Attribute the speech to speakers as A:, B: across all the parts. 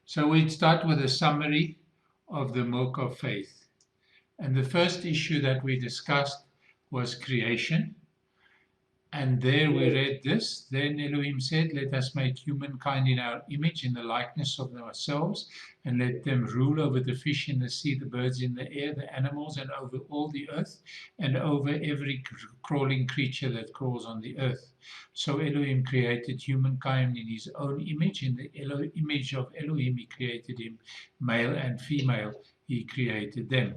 A: So we'd start with a summary of the milk of faith. And the first issue that we discussed was creation. And there we read this. Then Elohim said, let us make humankind in our image, in the likeness of ourselves, and let them rule over the fish in the sea, the birds in the air, the animals, and over all the earth, and over every crawling creature that crawls on the earth. So Elohim created humankind in his own image. In the image of Elohim, he created him, male and female, he created them.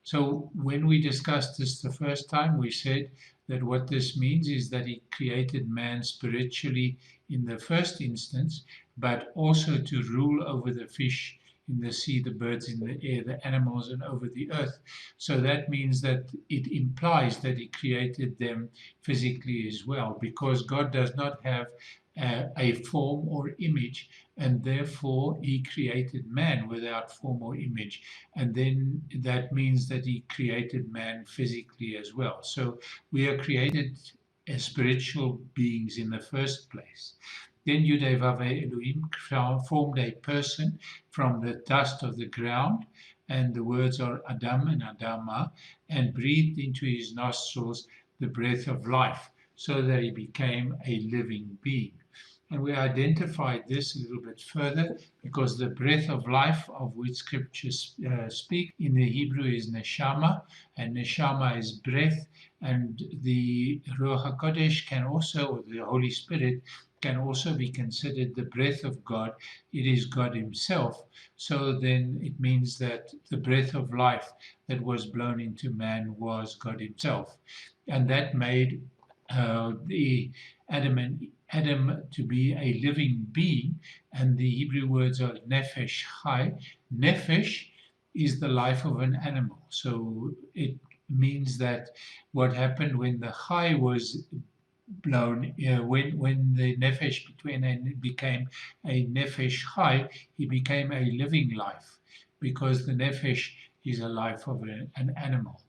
A: So when we discussed this the first time, we said that what this means is that he created man spiritually in the first instance, but also to rule over the fish in the sea, the birds in the air, the animals, and over the earth. So that means that it implies that he created them physically as well, because God does not have a form or image, and therefore he created man without form or image. And then that means that he created man physically as well. So we are created as spiritual beings in the first place. Then Yudevave Elohim formed a person from the dust of the ground, and the words are Adam and Adama, and breathed into his nostrils the breath of life, so that he became a living being. And we identified this a little bit further because the breath of life of which scriptures speak in the Hebrew is neshama, and neshama is breath, and the Ruach HaKodesh can also, or the Holy Spirit, can also be considered the breath of God. It is God himself. So then it means that the breath of life that was blown into man was God himself. And that made the Adam to be a living being, and the Hebrew words are nefesh chai. Nefesh is the life of an animal, so it means that what happened when the chai was blown, when the nefesh became a nefesh chai, he became a living life, because the nefesh is a life of an animal.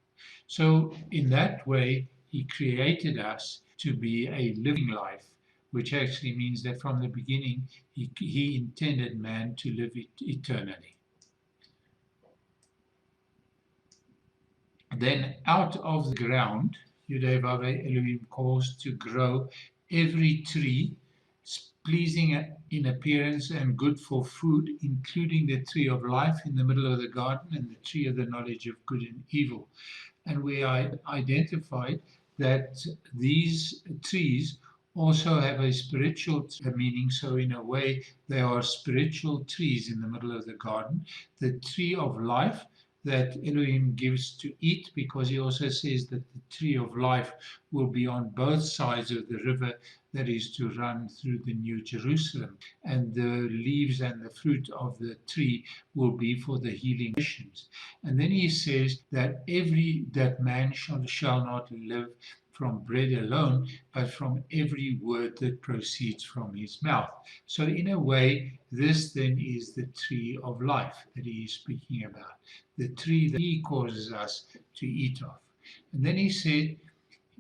A: So in that way, he created us to be a living life, which actually means that from the beginning, he intended man to live eternally. Then out of the ground, Yudevave Elohim caused to grow every tree pleasing in appearance and good for food, including the tree of life in the middle of the garden and the tree of the knowledge of good and evil. And we identified that these trees also have a spiritual meaning. So in a way, they are spiritual trees in the middle of the garden. The tree of life that Elohim gives to eat, because he also says that the tree of life will be on both sides of the river that is to run through the New Jerusalem, and the leaves and the fruit of the tree will be for the healing missions. And then he says that man shall not live from bread alone, but from every word that proceeds from his mouth. So in a way, this then is the tree of life that he is speaking about, the tree that he causes us to eat of. And then he said,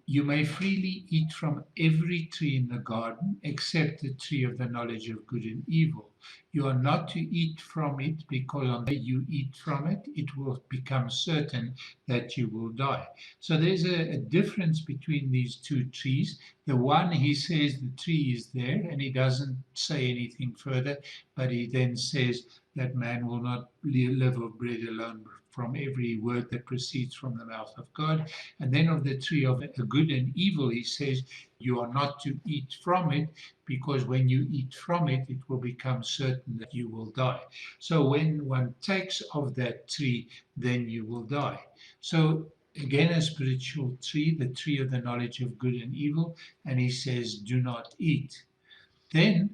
A: you may freely eat from every tree in the garden except the tree of the knowledge of good and evil. You are not to eat from it, because on the day you eat from it, it will become certain that you will die. So there's a difference between these two trees. The one, he says the tree is there, and he doesn't say anything further, but he then says that man will not live of bread alone, from every word that proceeds from the mouth of God. And then of the tree of good and evil, he says, you are not to eat from it, because when you eat from it, it will become certain that you will die. So when one takes of that tree, then you will die. So again, a spiritual tree, the tree of the knowledge of good and evil, and he says, do not eat. Then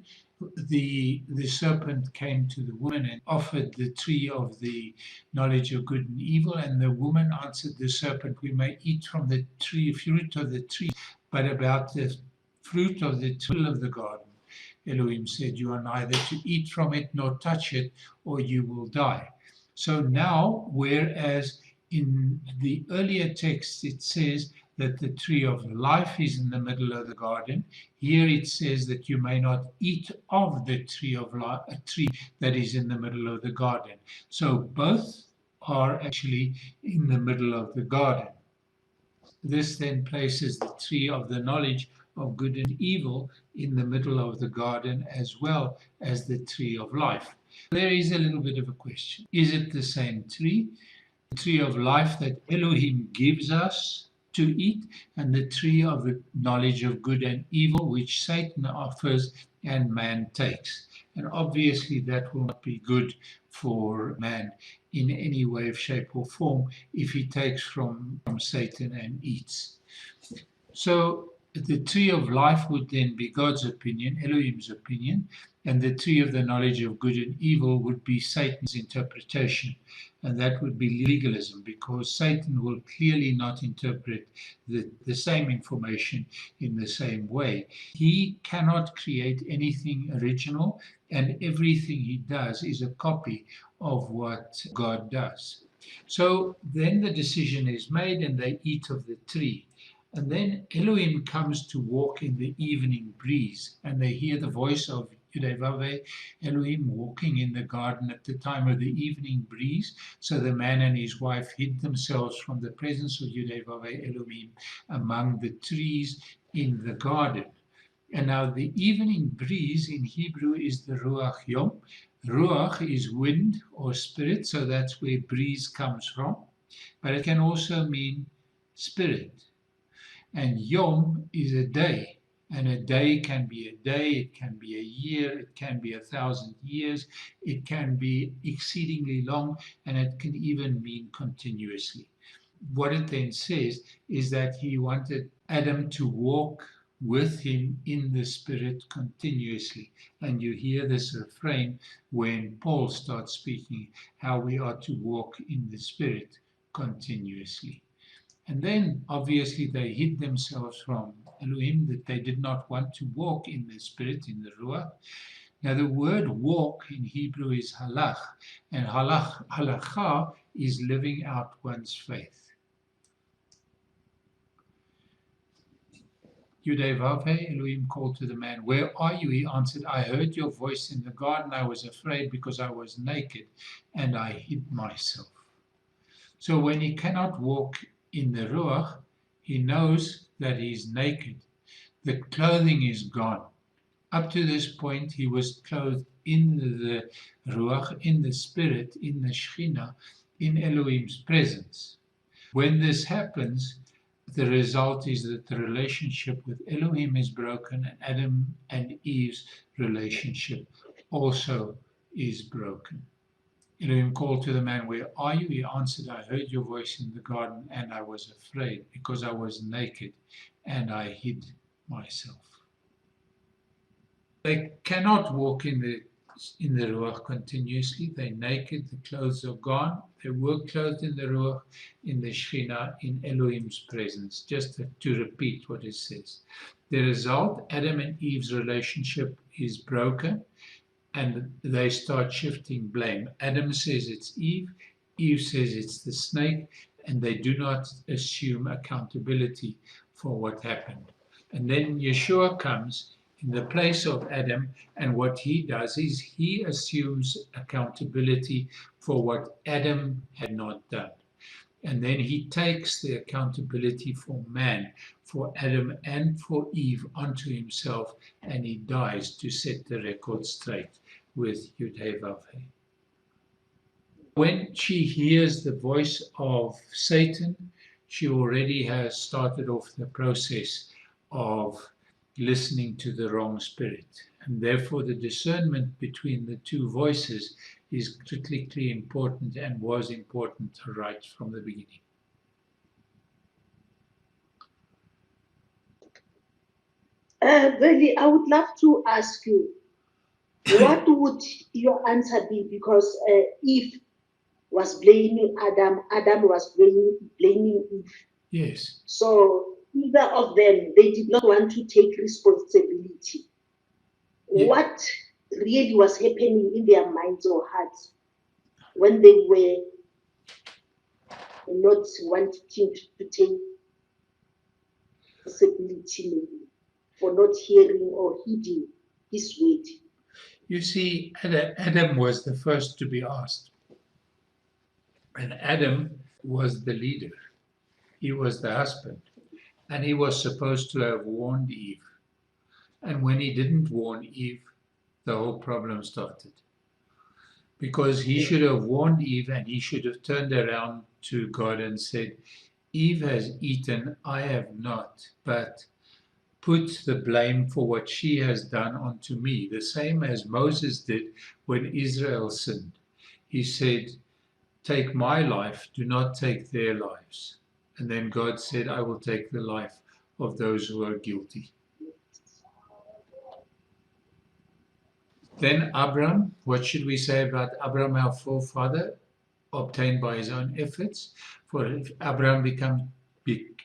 A: the serpent came to the woman and offered the tree of the knowledge of good and evil, and the woman answered the serpent, we may eat from the fruit of the tree, but about the fruit of the tree of the garden, Elohim said, you are neither to eat from it nor touch it, or you will die. So now, whereas in the earlier text it says that the tree of life is in the middle of the garden. Here it says that you may not eat of the tree of life, a tree that is in the middle of the garden. So both are actually in the middle of the garden. This then places the tree of the knowledge of good and evil in the middle of the garden, as well as the tree of life. There is a little bit of a question. Is it the same tree? The tree of life that Elohim gives us to eat, and the tree of the knowledge of good and evil, which Satan offers and man takes. And obviously, that will not be good for man in any way, shape, or form if he takes from Satan and eats. So the tree of life would then be God's opinion, Elohim's opinion, and the tree of the knowledge of good and evil would be Satan's interpretation. And that would be legalism, because Satan will clearly not interpret the same information in the same way. He cannot create anything original, and everything he does is a copy of what God does. So then the decision is made, and they eat of the tree. And then Elohim comes to walk in the evening breeze, and they hear the voice of Yudevave, Elohim walking in the garden at the time of the evening breeze. So the man and his wife hid themselves from the presence of Yudevave, Elohim, among the trees in the garden. And now the evening breeze in Hebrew is the Ruach Yom. Ruach is wind or spirit, so that's where breeze comes from. But it can also mean spirit. And Yom is a day, and a day can be a day, it can be a year, it can be 1,000 years, it can be exceedingly long, and it can even mean continuously. What it then says is that he wanted Adam to walk with him in the Spirit continuously. And you hear this refrain when Paul starts speaking, how we are to walk in the Spirit continuously. And then obviously they hid themselves from Elohim, that they did not want to walk in the Spirit, in the Ruach. Now the word walk in Hebrew is halach, and halacha is living out one's faith. Yudevave, Elohim called to the man, "Where are you?" He answered, "I heard your voice in the garden. I was afraid because I was naked and I hid myself." So when he cannot walk in the Ruach, he knows that he is naked. The clothing is gone. Up to this point, he was clothed in the Ruach, in the Spirit, in the Shekhinah, in Elohim's presence. When this happens, the result is that the relationship with Elohim is broken, and Adam and Eve's relationship also is broken. Elohim called to the man, "Where are you?" He answered, "I heard your voice in the garden, and I was afraid because I was naked and I hid myself." They cannot walk in the Ruach continuously. They're naked, the clothes are gone. They were clothed in the Ruach, in the Shekhinah, in Elohim's presence. Just to repeat what it says. The result, Adam and Eve's relationship is broken, and they start shifting blame. Adam says it's Eve, Eve says it's the snake, and they do not assume accountability for what happened. And then Yeshua comes in the place of Adam, and what he does is he assumes accountability for what Adam had not done. And then he takes the accountability for man, for Adam and for Eve onto himself, and he dies to set the record straight with Yud-Heh-Vav-Heh. When she hears the voice of Satan, she already has started off the process of listening to the wrong spirit. And therefore the discernment between the two voices is critically important, and was important right from the beginning.
B: Veli, I would love to ask you, what would your answer be? Because Eve was blaming Adam, Adam was blaming Eve.
A: Yes.
B: So either of them, they did not want to take responsibility.
A: Yeah.
B: What really was happening in their minds or hearts when they were not wanting to take responsibility maybe for not hearing or heeding his word.
A: You see, Adam was the first to be asked. And Adam was the leader. He was the husband. And he was supposed to have warned Eve. And when he didn't warn Eve, the whole problem started. Because he should have warned Eve and he should have turned around to God and said, Eve has eaten, I have not, but put the blame for what she has done onto me, the same as Moses did when Israel sinned. He said, take my life, do not take their lives. And then God said, I will take the life of those who are guilty. Then Abram, what should we say about Abram, our forefather, obtained by his own efforts? For if Abram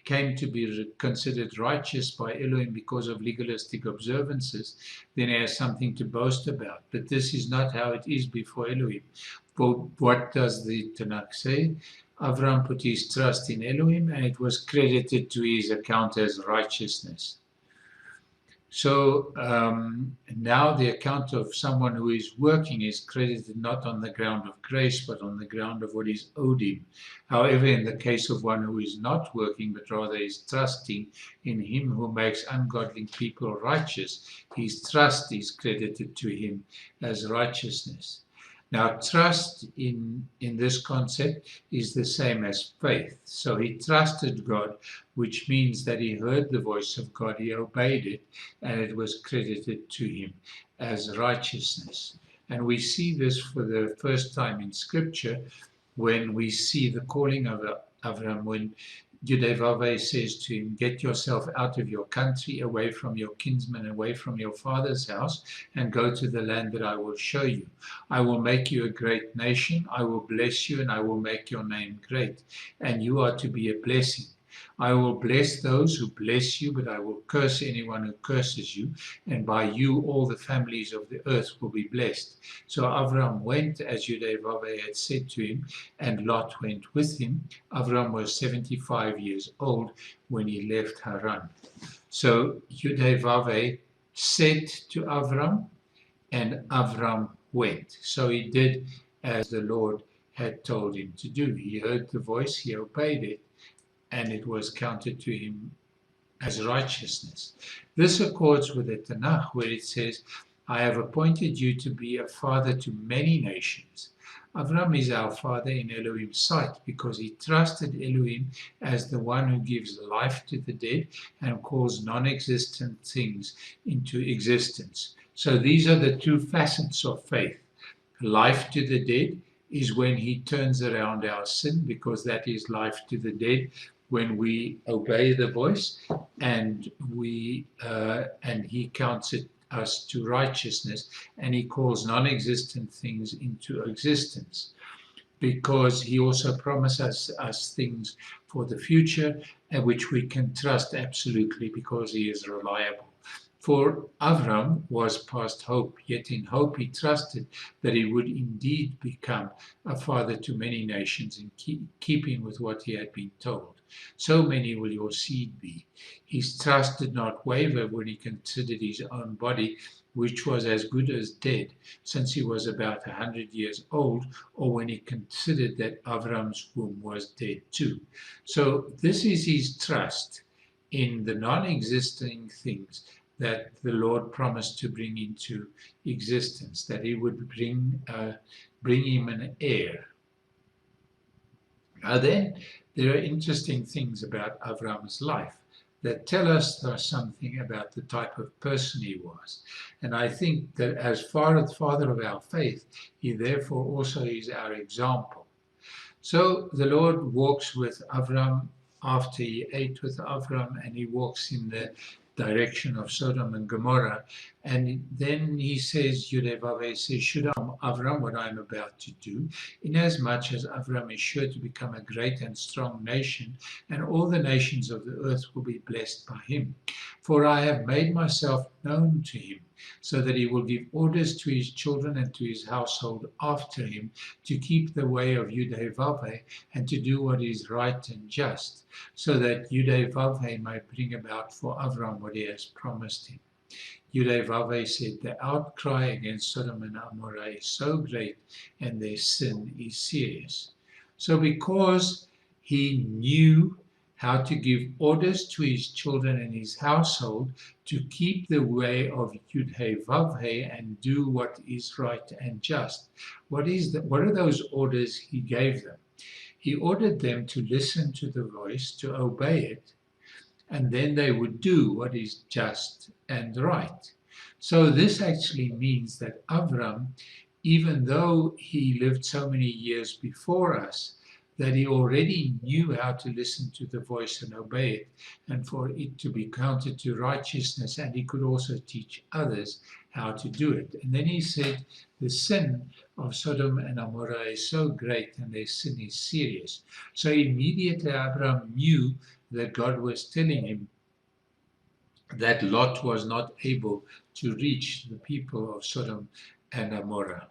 A: came to be considered righteous by Elohim because of legalistic observances, then he has something to boast about. But this is not how it is before Elohim. For what does the Tanach say? Avram put his trust in Elohim and it was credited to his account as righteousness. So now the account of someone who is working is credited not on the ground of grace, but on the ground of what is owed him. However, in the case of one who is not working, but rather is trusting in him who makes ungodly people righteous, his trust is credited to him as righteousness. Now, trust in this concept is the same as faith. So he trusted God, which means that he heard the voice of God, he obeyed it, and it was credited to him as righteousness. And we see this for the first time in Scripture when we see the calling of Avram, when Yudevave says to him, get yourself out of your country, away from your kinsmen, away from your father's house, and go to the land that I will show you. I will make you a great nation, I will bless you, and I will make your name great, and you are to be a blessing. I will bless those who bless you, but I will curse anyone who curses you, and by you all the families of the earth will be blessed. So Avram went as Yudevave had said to him, and Lot went with him. Avram was 75 years old when he left Haran. So Yudevave said to Avram, and Avram went. So he did as the Lord had told him to do. He heard the voice, he obeyed it, and it was counted to him as righteousness. This accords with the Tanach, where it says, I have appointed you to be a father to many nations. Avram is our father in Elohim's sight because he trusted Elohim as the one who gives life to the dead and calls non-existent things into existence. So these are the two facets of faith. Life to the dead is when he turns around our sin, because that is life to the dead when we obey the voice, and he counts us to righteousness, and he calls non-existent things into existence, because he also promises us things for the future, and which we can trust absolutely because he is reliable. For Avram was past hope, yet in hope he trusted that he would indeed become a father to many nations in keeping with what he had been told. So many will your seed be. His trust did not waver when he considered his own body, which was as good as dead, since he was about 100 years old, or when he considered that Avram's womb was dead too. So this is his trust in the non-existing things that the Lord promised to bring into existence, that he would bring him an heir. Now then, there are interesting things about Avram's life that tell us something about the type of person he was. And I think that as father of our faith, he therefore also is our example. So the Lord walks with Avram after he ate with Avram, and he walks in the direction of Sodom and Gomorrah. And then he says, Yudevave says, should Avram what I'm about to do, inasmuch as Avram is sure to become a great and strong nation, and all the nations of the earth will be blessed by him. For I have made myself known to him, so that he will give orders to his children and to his household after him, to keep the way of Yudhevavhe and to do what is right and just, so that Yudhevavhe may bring about for Avram what he has promised him. Yudhevavhe said, the outcry against Sodom and Amorah is so great and their sin is serious. So because he knew how to give orders to his children and his household to keep the way of Yudhevavhe and do what is right and just. What are those orders he gave them? He ordered them to listen to the voice, to obey it, and then they would do what is just and right. So this actually means that Avram, even though he lived so many years before us, that he already knew how to listen to the voice and obey it, and for it to be counted to righteousness, and he could also teach others how to do it. And then he said, the sin of Sodom and Amorah is so great and their sin is serious. So immediately Abraham knew that God was telling him that Lot was not able to reach the people of Sodom and Amorah.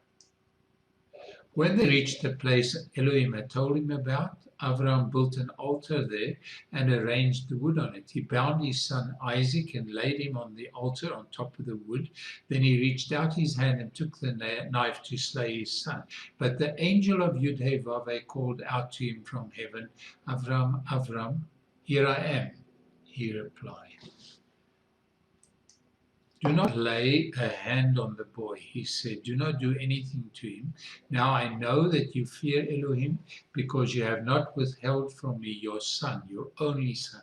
A: When they reached the place Elohim had told him about, Avram built an altar there and arranged the wood on it. He bound his son Isaac and laid him on the altar on top of the wood. Then he reached out his hand and took the knife to slay his son. But the angel of Yudhevavhe called out to him from heaven, Avram, Avram, here I am, he replied. Do not lay a hand on the boy, he said. Do not do anything to him. Now I know that you fear Elohim because you have not withheld from me your son, your only son.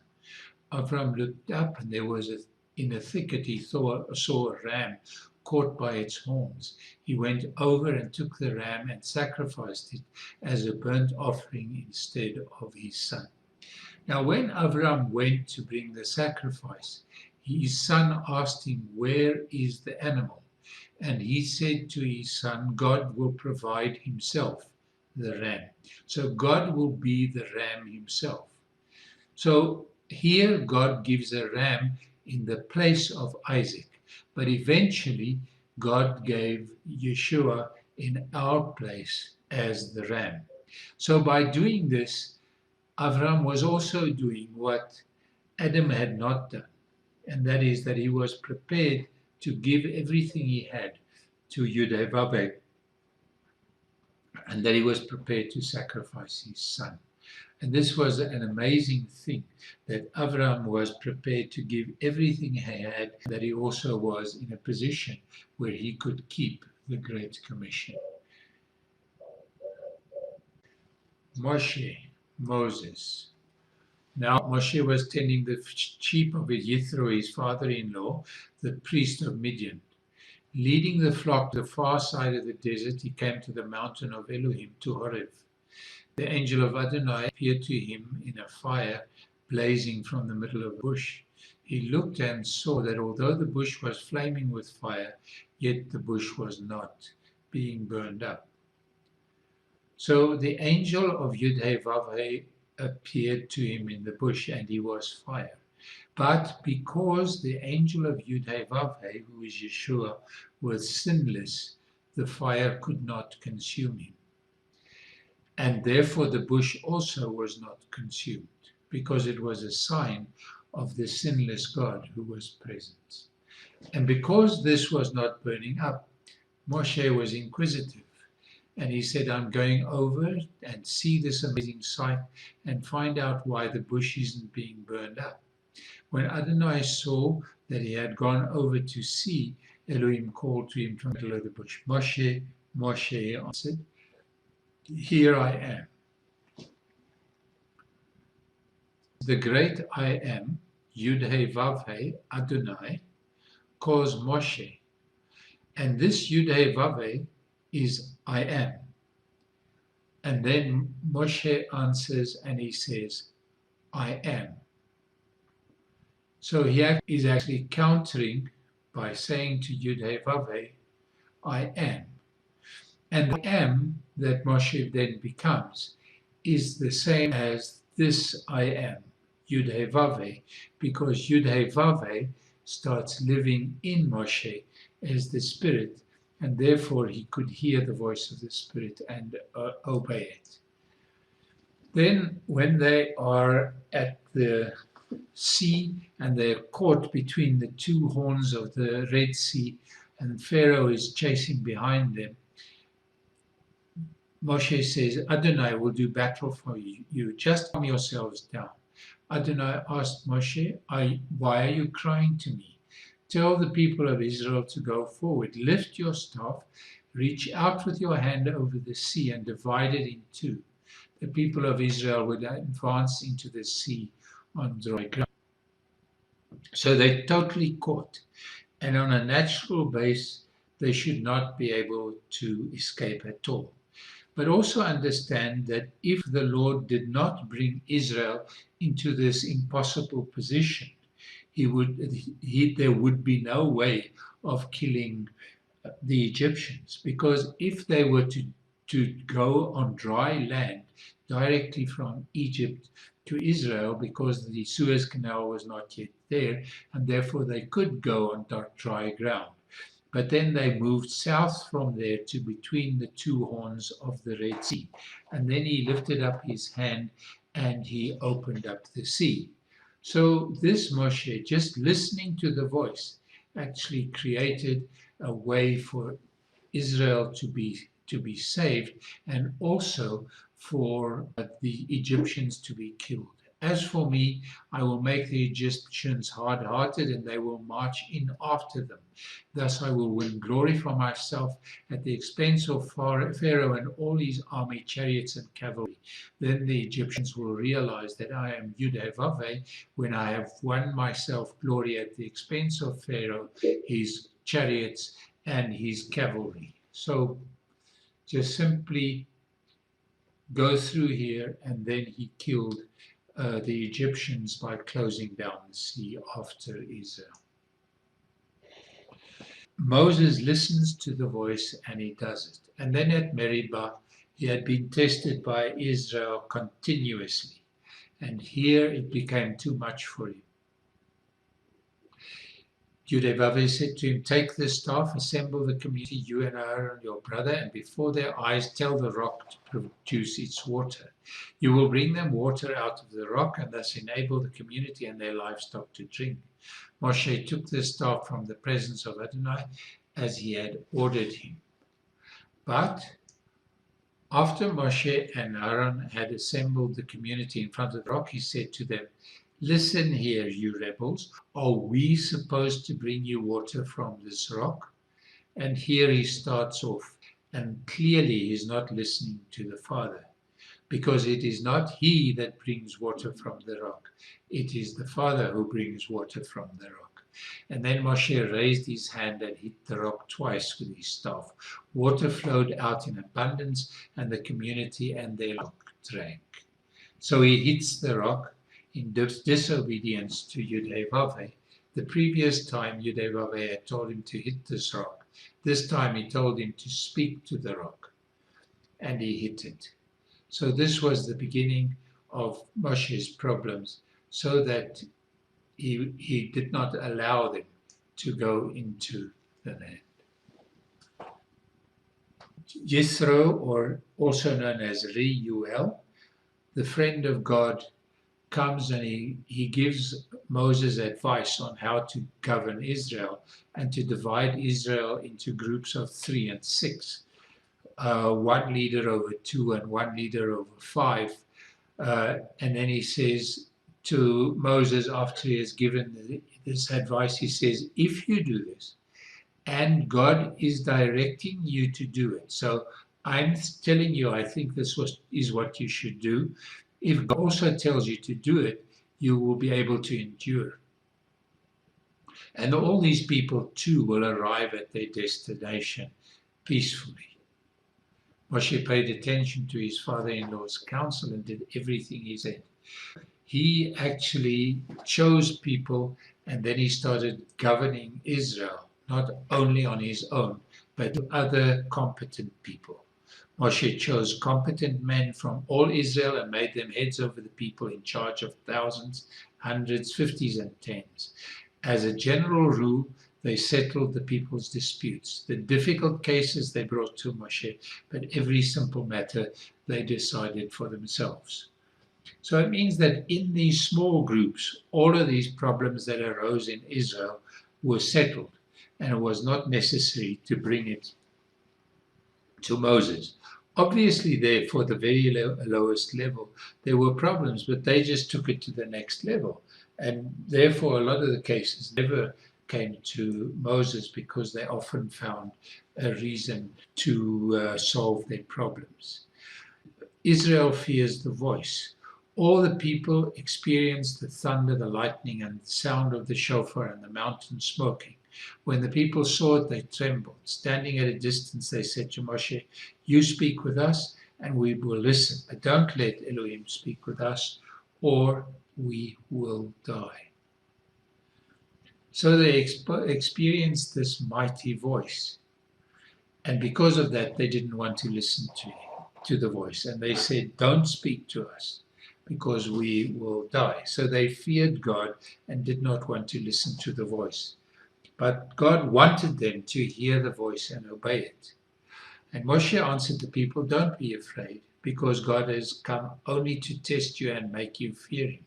A: Avram looked up and there was in a thicket he saw a ram caught by its horns. He went over and took the ram and sacrificed it as a burnt offering instead of his son. Now when Avram went to bring the sacrifice, his son asked him, where is the animal? And he said to his son, God will provide himself the ram. So God will be the ram himself. So here God gives a ram in the place of Isaac. But eventually God gave Yeshua in our place as the ram. So by doing this, Avram was also doing what Adam had not done. And that is that he was prepared to give everything he had to Yudhevavhe, and that he was prepared to sacrifice his son. And this was an amazing thing, that Avram was prepared to give everything he had, that he also was in a position where he could keep the Great Commission. Moses. Now Moshe was tending the sheep of Yithro, his father-in-law, the priest of Midian. Leading the flock to the far side of the desert, he came to the mountain of Elohim, to Horeb. The angel of Adonai appeared to him in a fire blazing from the middle of a bush. He looked and saw that although the bush was flaming with fire, yet the bush was not being burned up. So the angel of Yudhevavhe appeared to him in the bush, and he was fire. But because the angel of Yudhevavhe, who is Yeshua, was sinless, the fire could not consume him. And therefore the bush also was not consumed, because it was a sign of the sinless God who was present. And because this was not burning up, Moshe was inquisitive. And he said, I'm going over and see this amazing sight and find out why the bush isn't being burned up. When Adonai saw that he had gone over to see, Elohim called to him from the middle of the bush. Moshe, Moshe answered, here I am. The great I am, Yud-Heh-Vav-Heh, Adonai, calls Moshe. And this Yud-Heh-Vav-Heh is I am. And then Moshe answers and he says, I am. So he is actually countering by saying to Yud-Heh-Vav-Heh, I am. And the I am that Moshe then becomes is the same as this I am, Yud-Heh-Vav-Heh, because Yud-Heh-Vav-Heh starts living in Moshe as the Spirit, and therefore he could hear the voice of the Spirit and obey it. Then, when they are at the sea and they're caught between the two horns of the Red Sea, and Pharaoh is chasing behind them, Moshe says, Adonai will do battle for you. Just calm yourselves down. Adonai asked Moshe, why are you crying to me? Tell the people of Israel to go forward. Lift your staff, reach out with your hand over the sea and divide it in two. The people of Israel would advance into the sea on dry ground. So they're totally caught. And on a natural base, they should not be able to escape at all. But also understand that if the Lord did not bring Israel into this impossible position, there would be no way of killing the Egyptians, because if they were to go on dry land directly from Egypt to Israel, because the Suez Canal was not yet there, and therefore they could go on dry ground. But then they moved south from there to between the two horns of the Red Sea. And then he lifted up his hand and he opened up the sea. So this Moshe, just listening to the voice, actually created a way for Israel to be saved, and also for the Egyptians to be killed. As for me, I will make the Egyptians hard-hearted, and they will march in after them. Thus I will win glory for myself at the expense of Pharaoh and all his army, chariots, and cavalry. Then the Egyptians will realize that I am Yud-Heh-Vav-Heh, when I have won myself glory at the expense of Pharaoh, his chariots, and his cavalry. So just simply go through here, and then he killed the Egyptians by closing down the sea after Israel. Moses listens to the voice and he does it. And then at Meribah, he had been tested by Israel continuously. And here it became too much for him. Yud-Heh-Vav-Heh said to him, take the staff, assemble the community, you and Aaron, your brother, and before their eyes tell the rock to produce its water. You will bring them water out of the rock and thus enable the community and their livestock to drink. Moshe took the staff from the presence of Adonai as he had ordered him. But after Moshe and Aaron had assembled the community in front of the rock, he said to them, listen here, you rebels. Are we supposed to bring you water from this rock? And here he starts off, and clearly he's not listening to the Father, because it is not he that brings water from the rock. It is the Father who brings water from the rock. And then Moshe raised his hand and hit the rock twice with his staff. Water flowed out in abundance, and the community and their flock drank. So he hits the rock in disobedience to Yud-Heh-Vav-Heh. The previous time Yud-Heh-Vav-Heh had told him to hit this rock. This time he told him to speak to the rock, and he hit it. So this was the beginning of Moshe's problems, so that he did not allow them to go into the land. Jethro, or also known as Reuel, the friend of God, comes and he gives Moses advice on how to govern Israel and to divide Israel into groups of 3 and 6. One leader over 2 and one leader over 5. And then he says to Moses, after he has given this advice, he says, if you do this, and God is directing you to do it. So I'm telling you, I think this is what you should do. If God also tells you to do it, you will be able to endure. And all these people too will arrive at their destination peacefully. Moshe paid attention to his father-in-law's counsel and did everything he said. He actually chose people, and then he started governing Israel, not only on his own, but other competent people. Moshe chose competent men from all Israel and made them heads over the people, in charge of thousands, hundreds, fifties, and tens. As a general rule, they settled the people's disputes. The difficult cases they brought to Moshe, but every simple matter they decided for themselves. So it means that in these small groups, all of these problems that arose in Israel were settled, and it was not necessary to bring it to Moses. Obviously, there for the very lowest level, there were problems, but they just took it to the next level. And therefore, a lot of the cases never came to Moses because they often found a reason to solve their problems. Israel fears the voice. All the people experienced the thunder, the lightning, and the sound of the shofar and the mountain smoking. When the people saw it, they trembled. Standing at a distance, they said to Moshe, "You speak with us, and we will listen. But don't let Elohim speak with us, or we will die." So they experienced this mighty voice. And because of that, they didn't want to listen to the voice. And they said, "Don't speak to us because we will die." So they feared God and did not want to listen to the voice. But God wanted them to hear the voice and obey it. And Moshe answered the people, "Don't be afraid, because God has come only to test you and make you fear him,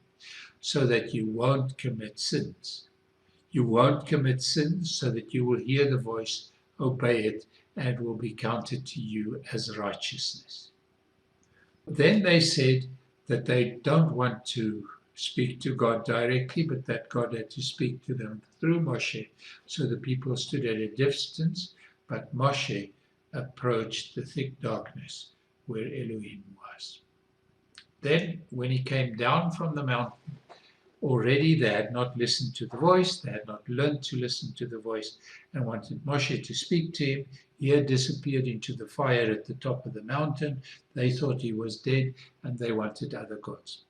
A: so that you won't commit sins. You won't commit sins so that you will hear the voice, obey it, and it will be counted to you as righteousness." Then they said that they don't want to speak to God directly, but that God had to speak to them through Moshe. So the people stood at a distance, but Moshe approached the thick darkness where Elohim was. Then, when he came down from the mountain, already they had not listened to the voice, they had not learned to listen to the voice, and wanted Moshe to speak to him. He had disappeared into the fire at the top of the mountain. They thought he was dead, and they wanted other gods.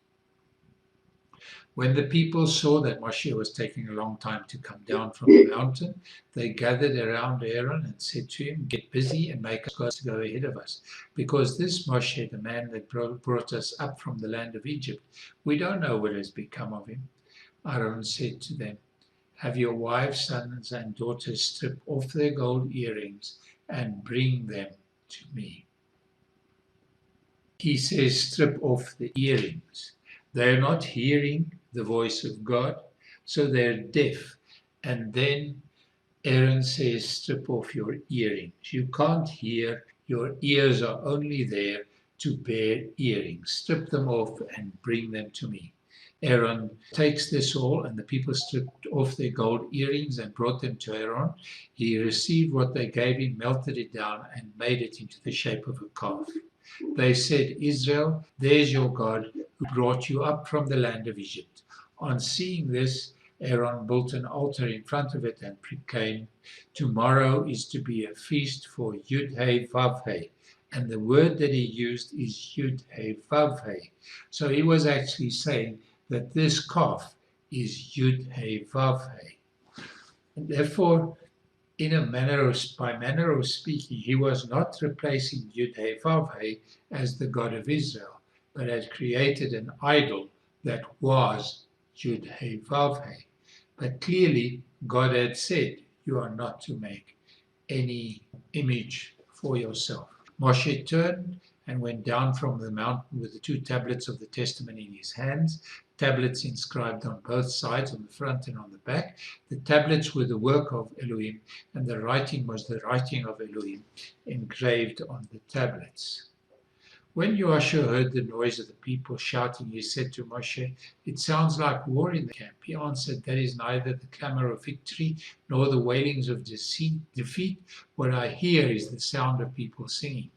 A: When the people saw that Moshe was taking a long time to come down from the mountain, they gathered around Aaron and said to him, "Get busy and make us gods to go ahead of us, because this Moshe, the man that brought us up from the land of Egypt, we don't know what has become of him." Aaron said to them, "Have your wives, sons, and daughters strip off their gold earrings and bring them to me." He says, strip off the earrings. They're not hearing the voice of God, so they're deaf. And then Aaron says, strip off your earrings. You can't hear, your ears are only there to bear earrings. Strip them off and bring them to me. Aaron takes this all, and the people stripped off their gold earrings and brought them to Aaron. He received what they gave him, melted it down, and made it into the shape of a calf. They said, "Israel, there's your God who brought you up from the land of Egypt." On seeing this, Aaron built an altar in front of it and proclaimed, "Tomorrow is to be a feast for Yud-Heh Vav-Heh." And the word that he used is Yud-Heh Vav-Heh. So he was actually saying that this calf is Yud-Heh Vav-Heh. And therefore, by manner of speaking, he was not replacing Yud-Heh-Vav-Heh as the God of Israel, but had created an idol that was Yud-Heh-Vav-Heh. But clearly, God had said, "You are not to make any image for yourself." Moshe turned and went down from the mountain with the 2 tablets of the testimony in his hands, tablets inscribed on both sides, on the front and on the back. The tablets were the work of Elohim, and the writing was the writing of Elohim engraved on the tablets. When Joshua heard the noise of the people shouting, he said to Moshe, "It sounds like war in the camp." He answered, "That is neither the clamor of victory nor the wailings of defeat. What I hear is the sound of people singing."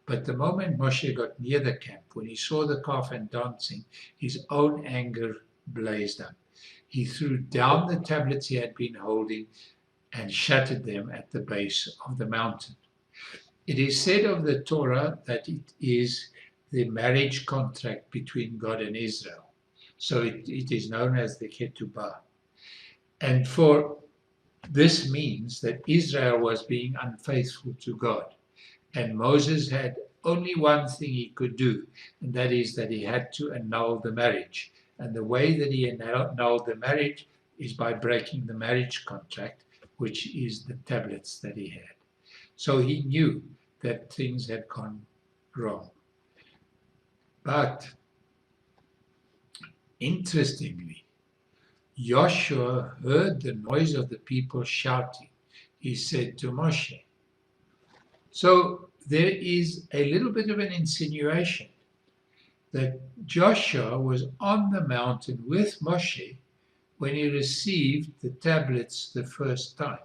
A: But the moment Moshe got near the camp, when he saw the calf and dancing, his own anger blazed up. He threw down the tablets he had been holding and shattered them at the base of the mountain. It is said of the Torah that it is the marriage contract between God and Israel. So it is known as the Ketubah. And for this means that Israel was being unfaithful to God. And Moses had only one thing he could do, and that is that he had to annul the marriage. And the way that he annulled the marriage is by breaking the marriage contract, which is the tablets that he had. So he knew that things had gone wrong. But interestingly, Joshua heard the noise of the people shouting. He said to Moshe. So there is a little bit of an insinuation that Joshua was on the mountain with Moshe when he received the tablets the first time.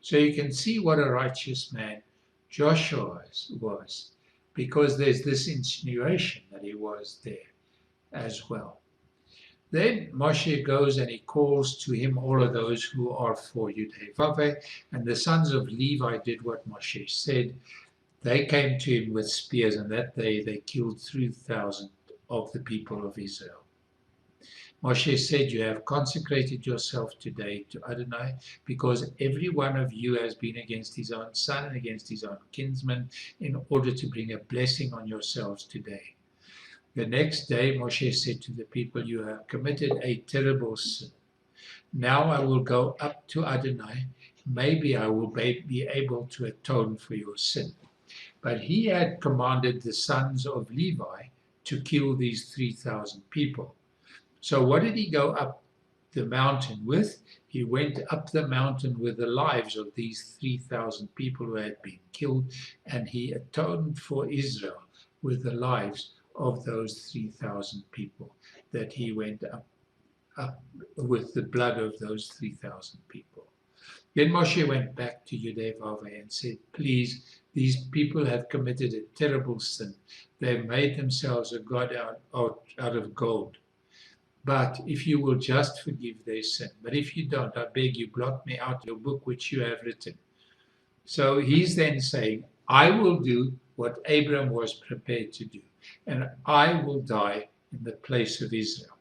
A: So you can see what a righteous man Joshua was, because there's this insinuation that he was there as well. Then Moshe goes and he calls to him all of those who are for Yudhevave, and the sons of Levi did what Moshe said. They came to him with spears, and that day they killed 3,000 of the people of Israel. Moshe said, you have consecrated yourself today to Adonai, because every one of you has been against his own son and against his own kinsman, in order to bring a blessing on yourselves today. The next day Moshe said to the people, you have committed a terrible sin. Now I will go up to Adonai. Maybe I will be able to atone for your sin. But he had commanded the sons of Levi to kill these 3,000 people. So what did he go up the mountain with? He went up the mountain with the lives of these 3,000 people who had been killed, and he atoned for Israel with the lives of those 3,000 people that he went up with the blood of those 3,000 people. Then Moshe went back to Yudhevave and said, please, these people have committed a terrible sin. They've made themselves a god out of gold. But if you will just forgive their sin, but if you don't, I beg you, blot me out of your book which you have written. So he's then saying, I will do what Abram was prepared to do, and I will die in the place of Israel.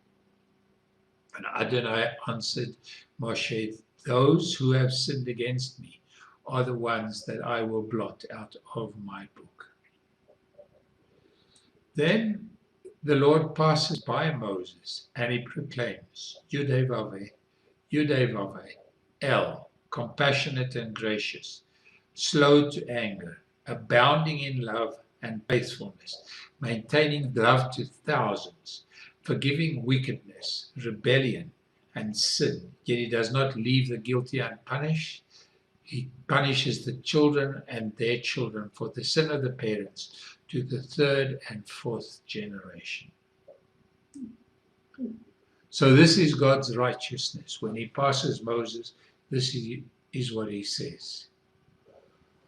A: And Adonai answered Moshe, those who have sinned against me are the ones that I will blot out of my book. Then the Lord passes by Moses and he proclaims, Yudhevave, Yudhevave, El, compassionate and gracious, slow to anger, abounding in love and faithfulness, maintaining love to thousands, forgiving wickedness, rebellion, and sin. Yet he does not leave the guilty unpunished. He punishes the children and their children for the sin of the parents to the third and fourth generation. So this is God's righteousness. When he passes Moses, this is what he says.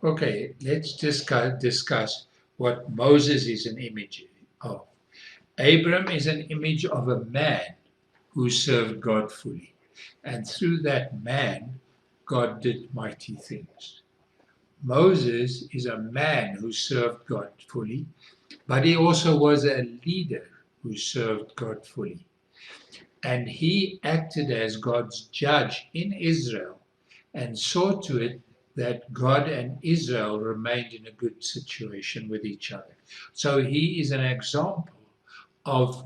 A: Okay, let's discuss what Moses is an image of. Abram is an image of a man who served God fully. And through that man, God did mighty things. Moses is a man who served God fully, but he also was a leader who served God fully. And he acted as God's judge in Israel and saw to it that God and Israel remained in a good situation with each other. So he is an example of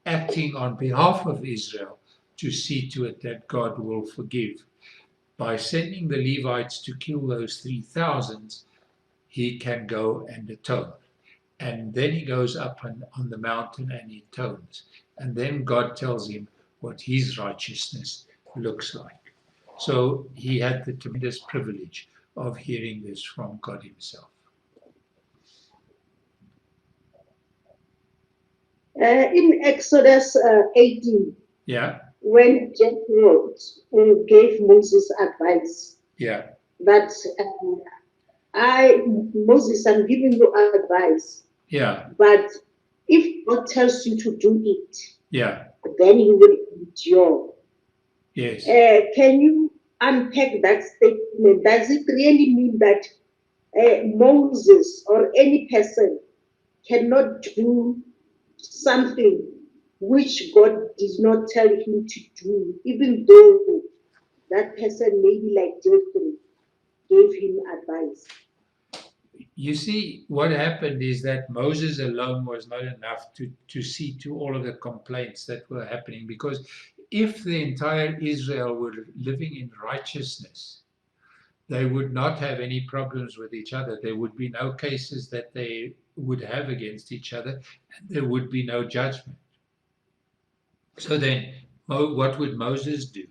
A: acting on behalf of Israel to see to it that God will forgive. By sending the Levites to kill those 3,000, he can go and atone. And then he goes up on the mountain and he atones. And then God tells him what his righteousness looks like. So he had the tremendous privilege of hearing this from God himself.
B: In Exodus 18,
A: Yeah,
B: when Jethro gave Moses advice
A: yeah,
B: that Moses, I'm giving you advice,
A: yeah,
B: but if God tells you to do it,
A: yeah,
B: then you will endure.
A: yes.
B: Can you unpack that statement? Does it really mean that Moses or any person cannot do something which God did not tell him to do, even though that person, maybe like Jethro, gave him advice?
A: You see, what happened is that Moses alone was not enough to see to all of the complaints that were happening, because if the entire Israel were living in righteousness, they would not have any problems with each other. There would be no cases that they would have against each other, and there would be no judgment. So then, what would Moses do?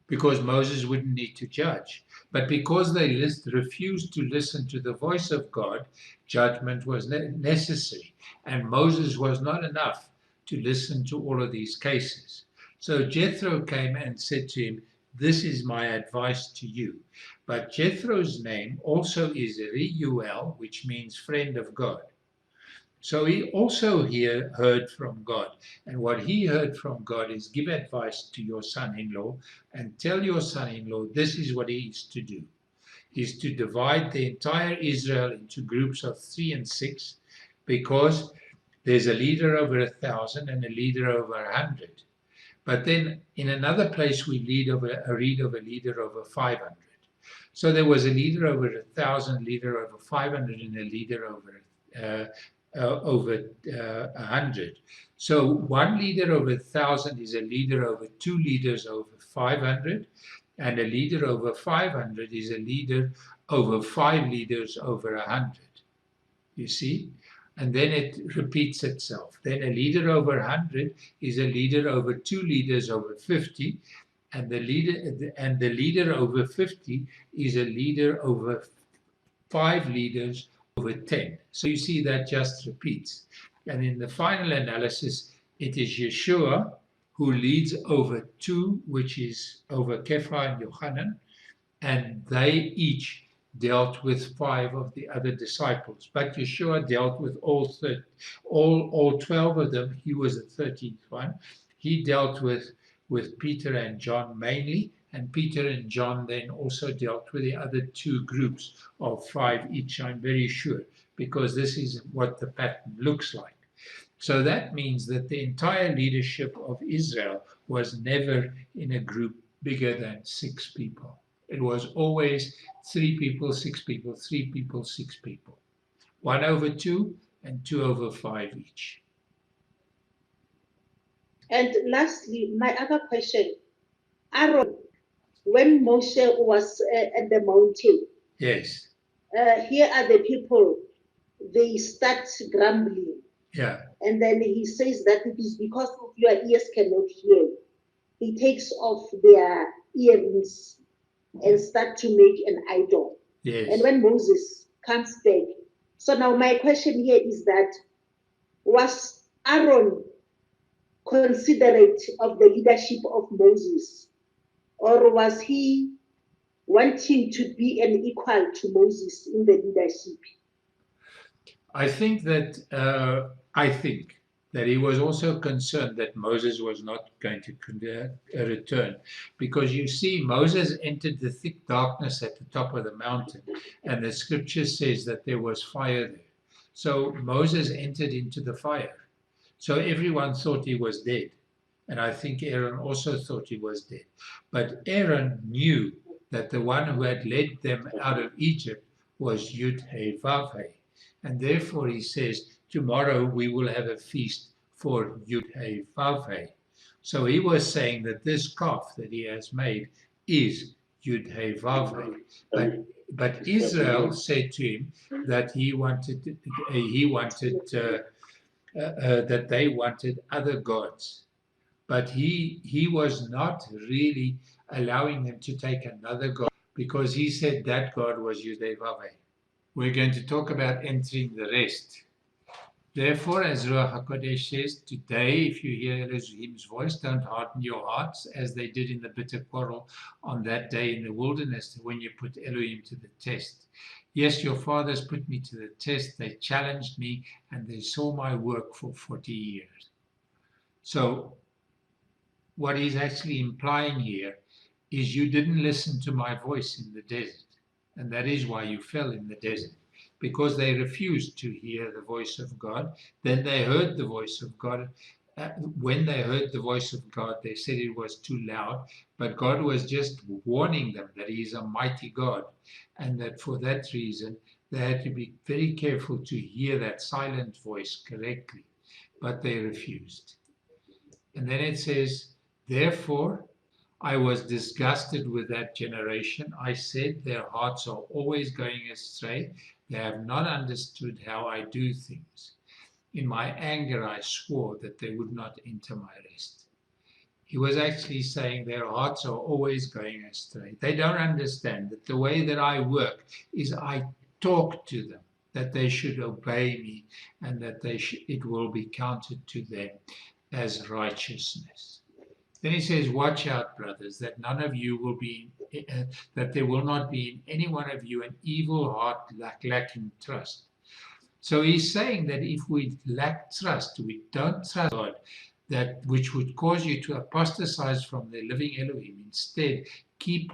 A: Because Moses wouldn't need to judge. But because they refused to listen to the voice of God, judgment was necessary. And Moses was not enough to listen to all of these cases. So Jethro came and said to him, "This is my advice to you." But Jethro's name also is Reuel, which means friend of God. So he also heard from God. And what he heard from God is, give advice to your son-in-law and tell your son-in-law this is what he is to do. He is to divide the entire Israel into groups of 3 and 6, because there's a leader over 1,000 and a leader over 100. But then in another place we read of a leader over 500. So there was a leader over 1,000, leader over 500, and a leader over 100. So one leader over 1,000 is a leader over 2 leaders over 500, and a leader over 500 is a leader over 5 leaders over 100. You see? And then it repeats itself. Then a leader over 100 is a leader over 2 leaders over 50, and the leader over 50 is a leader over 5 leaders over 10. So you see that just repeats. And in the final analysis, it is Yeshua who leads over 2, which is over Kepha and Yochanan, and they each dealt with 5 of the other disciples. But Yeshua dealt with all 12 of them. He was the 13th one. He dealt with Peter and John mainly, and Peter and John then also dealt with the other 2 groups of 5 each, I'm very sure, because this is what the pattern looks like. So that means that the entire leadership of Israel was never in a group bigger than 6 people. It was always 3 people, 6 people, 3 people, 6 people. 1 over 2 and 2 over 5 each.
B: And lastly, my other question, Aaron, when Moshe was at the mountain,
A: Yes,
B: here are the people, they start grumbling.
A: yeah,
B: And then he says that it is because of your ears cannot hear. He takes off their earrings and start to make an idol.
A: yes.
B: And when Moses comes back, so now my question here is that, was Aaron considerate of the leadership of Moses, or was he wanting to be an equal to Moses in the leadership?
A: I think that he was also concerned that Moses was not going to return, because you see, Moses entered the thick darkness at the top of the mountain, and the scripture says that there was fire there. So Moses entered into the fire. So everyone thought he was dead. And I think Aaron also thought he was dead. But Aaron knew that the one who had led them out of Egypt was Yud-Heh-Vav-Heh. And therefore he says, tomorrow we will have a feast for Yud-Heh-Vav-Heh. So he was saying that this calf that he has made is Yud-Heh-Vav-Heh. But Israel said to him that that they wanted other gods. But he was not really allowing them to take another God, because he said that God was Yud-Heh-Vav-Heh. We're going to talk about entering the rest. Therefore, as Ruach HaKodesh says, today, if you hear Elohim's voice, don't harden your hearts as they did in the bitter quarrel on that day in the wilderness when you put Elohim to the test. Yes, your fathers put me to the test. They challenged me and they saw my work for 40 years. So what he's actually implying here is you didn't listen to my voice in the desert. And that is why you fell in the desert, because they refused to hear the voice of God. Then they heard the voice of God. When they heard the voice of God, they said it was too loud, but God was just warning them that he is a mighty God, and that for that reason, they had to be very careful to hear that silent voice correctly, but they refused. And then it says, Therefore, I was disgusted with that generation. I said, their hearts are always going astray. They have not understood how I do things. In my anger, I swore that they would not enter my rest. He was actually saying their hearts are always going astray. They don't understand that the way that I work is I talk to them, that they should obey me, and that it will be counted to them as righteousness. Then he says, watch out, brothers, that none of you will be, that there will not be in any one of you an evil heart lacking trust. So he's saying that if we lack trust, we don't trust God, that which would cause you to apostatize from the living Elohim. Instead, keep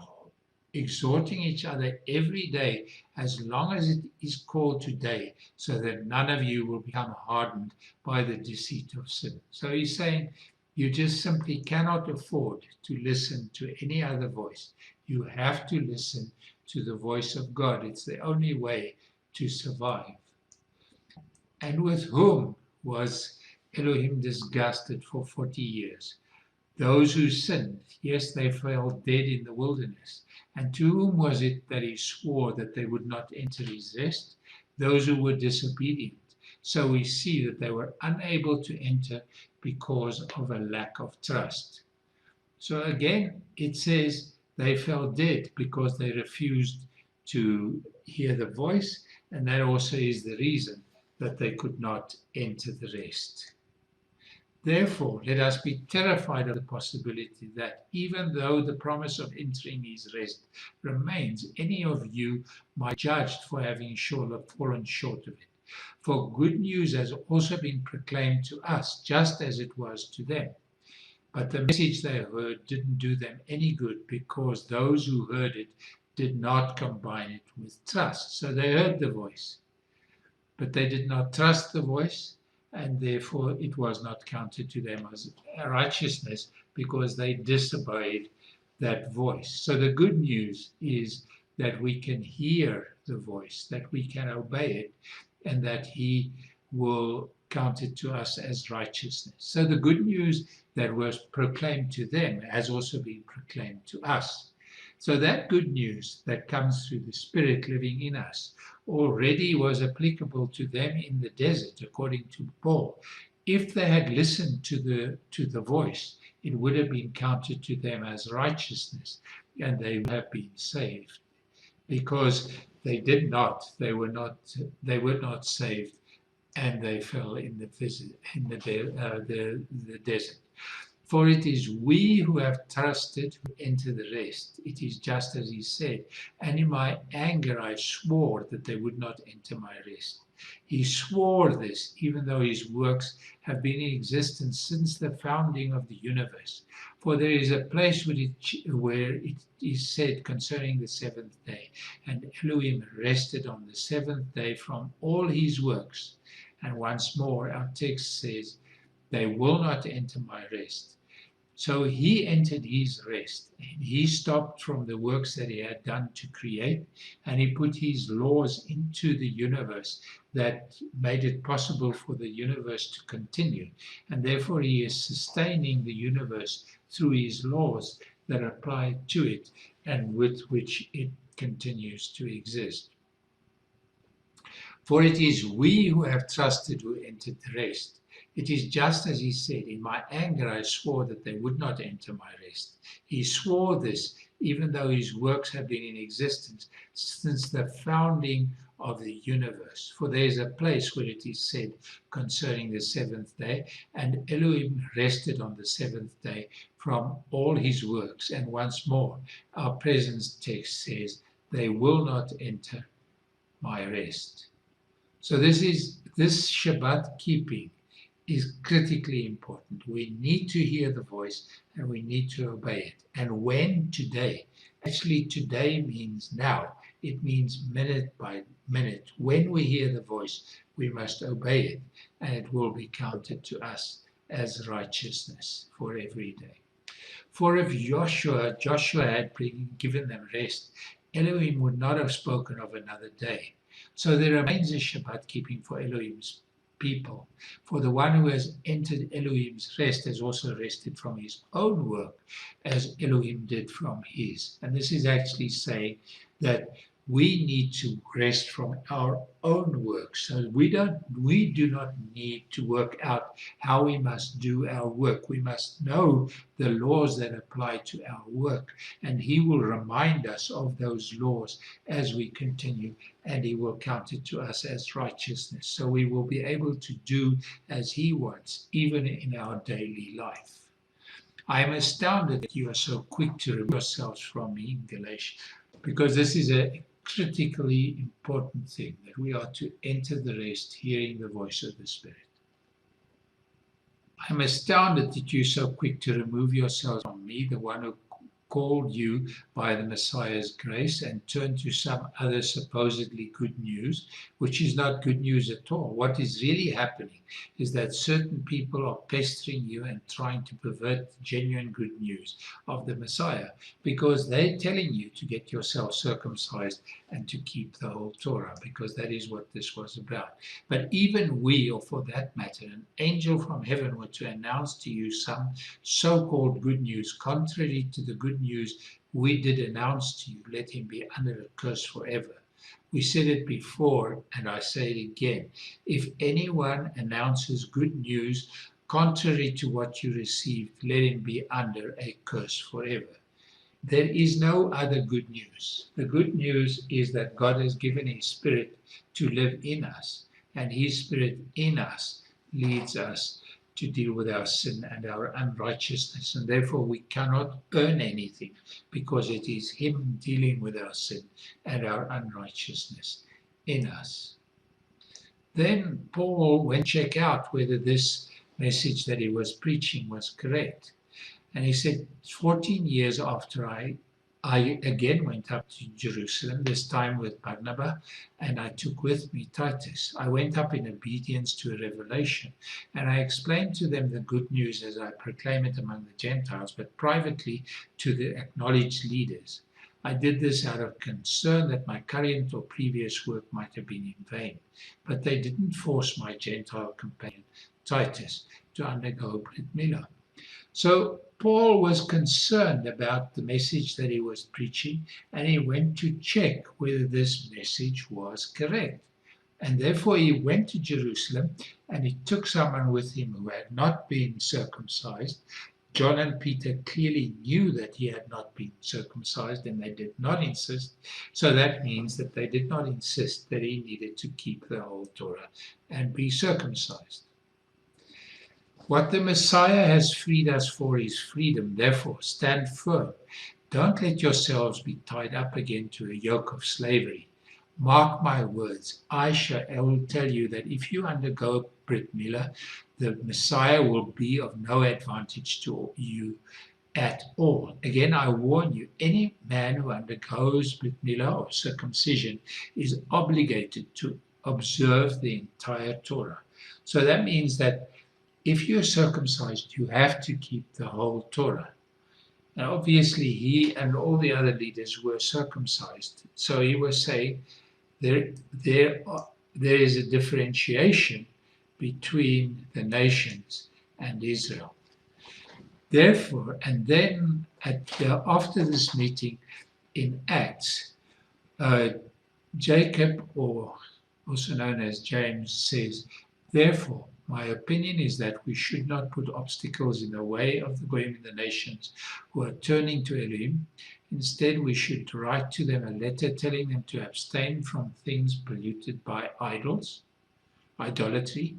A: exhorting each other every day as long as it is called today, so that none of you will become hardened by the deceit of sin. So he's saying you just simply cannot afford to listen to any other voice. You have to listen to the voice of God. It's the only way to survive. And with whom was Elohim disgusted for 40 years? Those who sinned, yes, they fell dead in the wilderness. And to whom was it that he swore that they would not enter his rest? Those who were disobedient. So we see that they were unable to enter because of a lack of trust. So again, it says they fell dead because they refused to hear the voice, and that also is the reason that they could not enter the rest. Therefore, let us be terrified of the possibility that even though the promise of entering his rest remains, any of you might be judged for having fallen short of it. For good news has also been proclaimed to us, just as it was to them. But the message they heard didn't do them any good because those who heard it did not combine it with trust. So they heard the voice, but they did not trust the voice, and therefore it was not counted to them as righteousness because they disobeyed that voice. So the good news is that we can hear the voice, that we can obey it, and that he will count it to us as righteousness. So the good news that was proclaimed to them has also been proclaimed to us. So that good news that comes through the Spirit living in us already was applicable to them in the desert, according to Paul. If they had listened to the voice, it would have been counted to them as righteousness, and they would have been saved. Because they did not, they were not saved, and they fell in the desert. For it is we who have trusted who enter the rest. It is just as he said, and in my anger I swore that they would not enter my rest. He swore this, even though his works have been in existence since the founding of the universe. For there is a place where it is said concerning the seventh day, and Elohim rested on the seventh day from all his works. And once more, our text says, they will not enter my rest. So he entered his rest, and he stopped from the works that he had done to create, and he put his laws into the universe that made it possible for the universe to continue. And therefore he is sustaining the universe through his laws that apply to it and with which it continues to exist. For it is we who have trusted who entered the rest. It is just as he said, in my anger I swore that they would not enter my rest. He swore this, even though his works have been in existence since the founding of the universe. For there is a place where it is said concerning the seventh day, and Elohim rested on the seventh day from all his works. And once more, our present text says, they will not enter my rest. So this Shabbat keeping is critically important. We need to hear the voice and we need to obey it. And when? Today. Actually, today means now. It means minute by minute. When we hear the voice, we must obey it, and it will be counted to us as righteousness for every day. For if Joshua had given them rest, Elohim would not have spoken of another day. So there remains a Shabbat keeping for Elohim's people. For the one who has entered Elohim's rest has also rested from his own work, as Elohim did from his. And this is actually saying that we need to rest from our own work. So we do not need to work out how we must do our work. We must know the laws that apply to our work, and he will remind us of those laws as we continue, and he will count it to us as righteousness. So we will be able to do as he wants, even in our daily life. I am astounded that you are so quick to remove yourselves from me in Galatians, because this is a critically important thing, that we are to enter the rest hearing the voice of the Spirit. I am astounded that you are so quick to remove yourselves from me, the one who called you by the Messiah's grace, and turn to some other supposedly good news, which is not good news at all. What is really happening is that certain people are pestering you and trying to pervert the genuine good news of the Messiah, because they're telling you to get yourself circumcised and to keep the whole Torah, because that is what this was about. But even we, or for that matter, an angel from heaven, were to announce to you some so-called good news contrary to the good news we did announce to you, let him be under a curse forever. We said it before, and I say it again. If anyone announces good news contrary to what you received, let him be under a curse forever. There is no other good news. The good news is that God has given his Spirit to live in us, and his Spirit in us leads us to deal with our sin and our unrighteousness, and therefore we cannot earn anything, because it is him dealing with our sin and our unrighteousness in us. Then Paul went to check out whether this message that he was preaching was correct. And he said, 14 years after I again went up to Jerusalem, this time with Barnabas, and I took with me Titus. I went up in obedience to a revelation, and I explained to them the good news as I proclaim it among the Gentiles, but privately to the acknowledged leaders. I did this out of concern that my current or previous work might have been in vain, but they didn't force my Gentile companion Titus to undergo Brit Milah. So Paul was concerned about the message that he was preaching, and he went to check whether this message was correct. And therefore he went to Jerusalem, and he took someone with him who had not been circumcised. John and Peter clearly knew that he had not been circumcised, and they did not insist. So that means that they did not insist that he needed to keep the whole Torah and be circumcised. What the Messiah has freed us for is freedom. Therefore, stand firm. Don't let yourselves be tied up again to a yoke of slavery. Mark my words. I will tell you that if you undergo Brit Milah, the Messiah will be of no advantage to you at all. Again, I warn you, any man who undergoes Brit Milah or circumcision is obligated to observe the entire Torah. So that means that if you're circumcised, you have to keep the whole Torah. Now, obviously, he and all the other leaders were circumcised. So he was saying there is a differentiation between the nations and Israel. Therefore, and then after this meeting in Acts, Jacob, or also known as James, says, therefore, my opinion is that we should not put obstacles in the way of the goyim in the nations who are turning to Elohim. Instead, we should write to them a letter telling them to abstain from things polluted by idols, idolatry,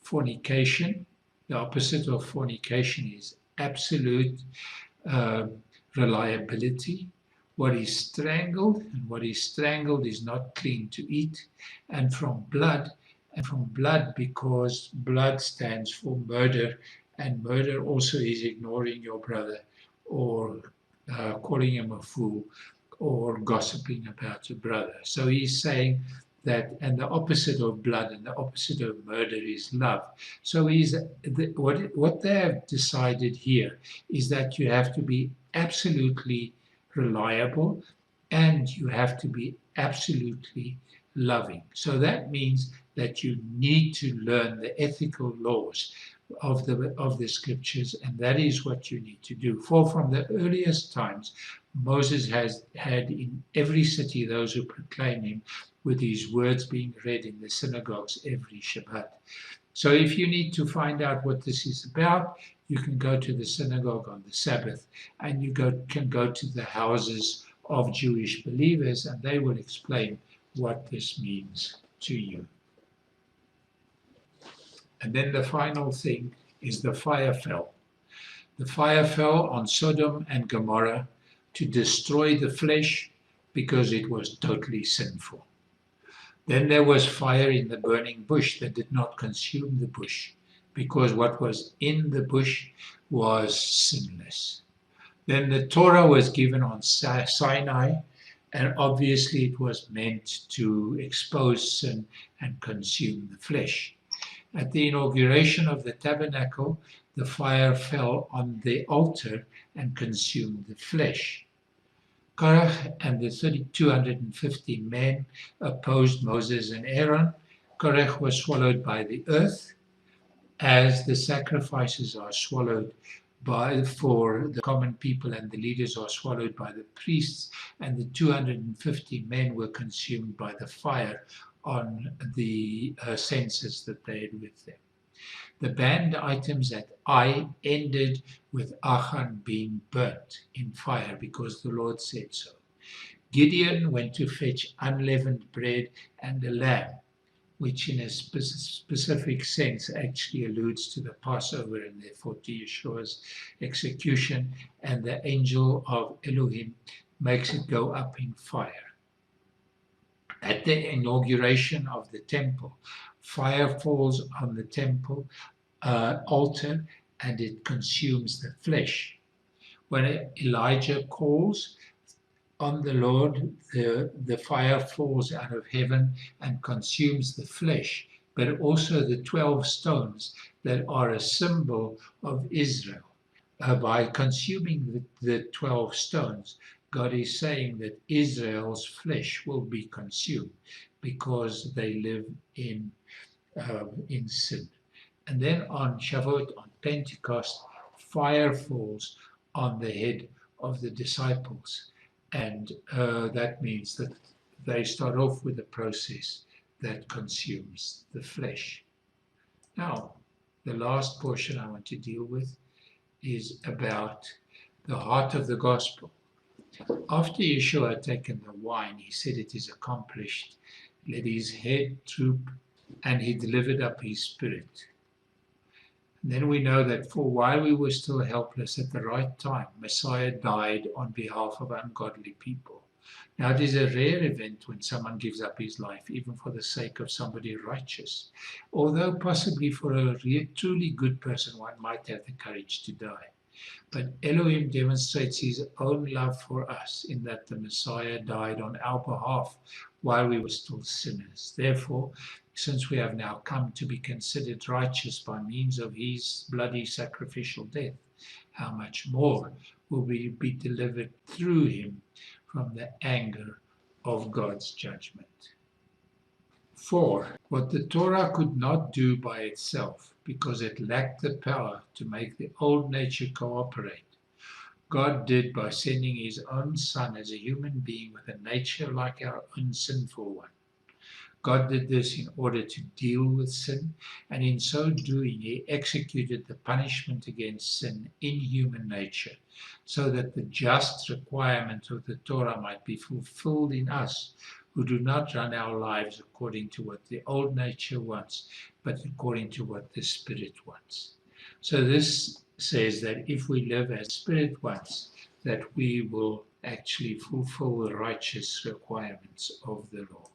A: fornication. The opposite of fornication is absolute reliability. What is strangled, and what is strangled is not clean to eat, and from blood, because blood stands for murder, and murder also is ignoring your brother, or calling him a fool, or gossiping about your brother. So he's saying that, and the opposite of blood and the opposite of murder is love. So what they have decided here is that you have to be absolutely reliable, and you have to be absolutely loving. So that means that you need to learn the ethical laws of the scriptures, and that is what you need to do. For from the earliest times, Moses has had in every city those who proclaim him, with his words being read in the synagogues every Shabbat. So if you need to find out what this is about, you can go to the synagogue on the Sabbath, and you can go to the houses of Jewish believers, and they will explain what this means to you. And then the final thing is the fire fell. The fire fell on Sodom and Gomorrah to destroy the flesh because it was totally sinful. Then there was fire in the burning bush that did not consume the bush, because what was in the bush was sinless. Then the Torah was given on Sinai, and obviously it was meant to expose sin and consume the flesh. At the inauguration of the tabernacle, the fire fell on the altar and consumed the flesh. Korach and the 250 men opposed Moses and Aaron. Korach was swallowed by the earth, as the sacrifices are swallowed for the common people, and the leaders are swallowed by the priests, and the 250 men were consumed by the fire on the censers that they had with them. The banned items at Ai ended with Achan being burnt in fire, because the Lord said so. Gideon went to fetch unleavened bread and a lamb, which in a specific sense actually alludes to the Passover and therefore to Yeshua's execution, and the angel of Elohim makes it go up in fire. At the inauguration of the temple, fire falls on the temple altar and it consumes the flesh. When Elijah calls on the Lord, the fire falls out of heaven and consumes the flesh, but also the 12 stones that are a symbol of Israel. By consuming the 12 stones, God is saying that Israel's flesh will be consumed because they live in sin. And then on Shavuot, on Pentecost, fire falls on the head of the disciples. And that means that they start off with a process that consumes the flesh. Now, the last portion I want to deal with is about the heart of the gospel. After Yeshua had taken the wine, he said, "It is accomplished." Let his head droop, and he delivered up his spirit. And then we know that for while we were still helpless, at the right time, Messiah died on behalf of ungodly people. Now, it is a rare event when someone gives up his life, even for the sake of somebody righteous. Although possibly for a truly good person, one might have the courage to die. But Elohim demonstrates his own love for us in that the Messiah died on our behalf while we were still sinners. Therefore, since we have now come to be considered righteous by means of his bloody sacrificial death, how much more will we be delivered through him from the anger of God's judgment? 4. What the Torah could not do by itself, because it lacked the power to make the old nature cooperate, God did by sending his own Son as a human being with a nature like our own sinful one. God did this in order to deal with sin, and in so doing he executed the punishment against sin in human nature, so that the just requirement of the Torah might be fulfilled in us, who do not run our lives according to what the old nature wants, but according to what the Spirit wants. So this says that if we live as Spirit wants, that we will actually fulfill the righteous requirements of the law.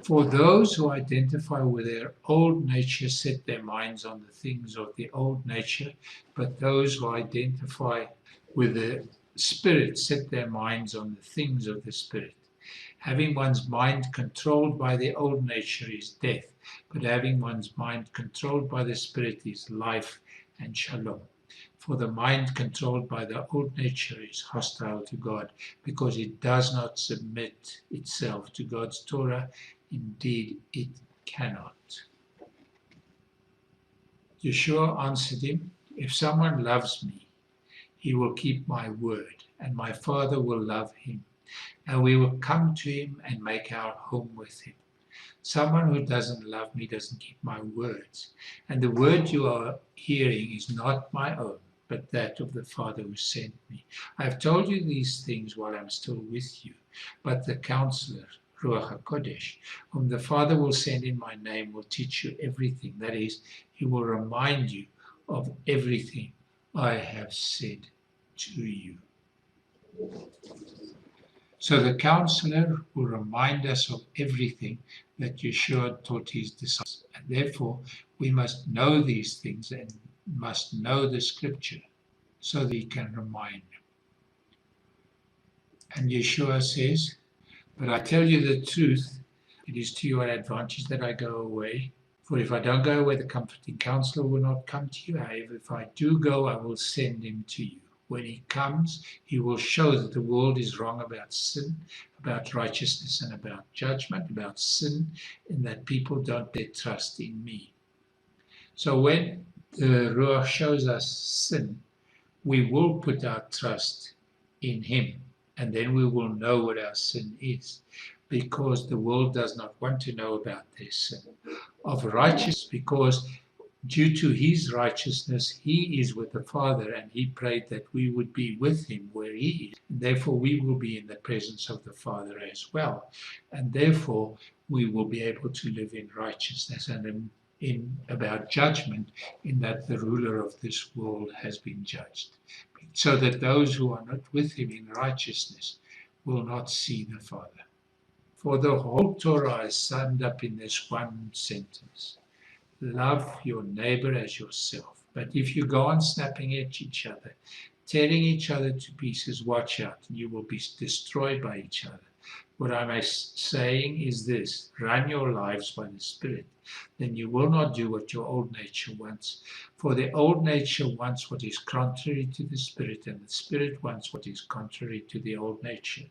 A: For those who identify with their old nature set their minds on the things of the old nature, but those who identify with the Spirit set their minds on the things of the Spirit. Having one's mind controlled by the old nature is death, but having one's mind controlled by the Spirit is life and shalom. For the mind controlled by the old nature is hostile to God, because it does not submit itself to God's Torah. Indeed, it cannot. Yeshua answered him, if someone loves me, he will keep my word, and my Father will love him, and we will come to him and make our home with him. Someone who doesn't love me doesn't keep my words. And the word you are hearing is not my own, but that of the Father who sent me. I have told you these things while I'm still with you. But the Counselor, Ruach HaKodesh, whom the Father will send in my name, will teach you everything. That is, he will remind you of everything I have said to you. So the Counselor will remind us of everything that Yeshua taught his disciples. And therefore, we must know these things and must know the Scripture so that he can remind them. And Yeshua says, but I tell you the truth, it is to your advantage that I go away. For if I don't go away, the comforting Counselor will not come to you. However, if I do go, I will send him to you. When he comes, he will show that the world is wrong about sin, about righteousness, and about judgment, about sin, and that people don't dare trust in me. So when the Ruach shows us sin, we will put our trust in him, and then we will know what our sin is, because the world does not want to know about their sin. Of righteousness, because due to his righteousness, he is with the Father, and he prayed that we would be with him where he is. And therefore, we will be in the presence of the Father as well. And therefore, we will be able to live in righteousness and in about judgment, in that the ruler of this world has been judged, so that those who are not with him in righteousness will not see the Father. For the whole Torah is summed up in this one sentence: love your neighbor as yourself. But if you go on snapping at each other, tearing each other to pieces, watch out, and you will be destroyed by each other. What I'm saying is this: run your lives by the Spirit, then you will not do what your old nature wants. For the old nature wants what is contrary to the Spirit, and the Spirit wants what is contrary to the old nature.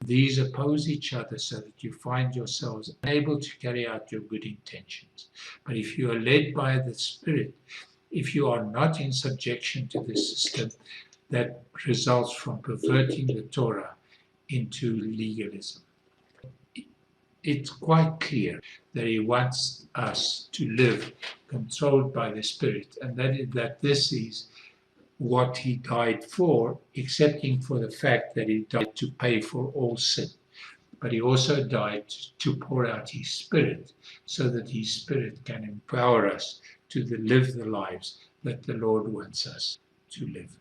A: These oppose each other so that you find yourselves unable to carry out your good intentions. But if you are led by the Spirit, if you are not in subjection to the system that results from perverting the Torah into legalism. It's quite clear that he wants us to live controlled by the Spirit, and that this is what he died for, excepting for the fact that he died to pay for all sin. But he also died to pour out his Spirit, so that his Spirit can empower us to live the lives that the Lord wants us to live.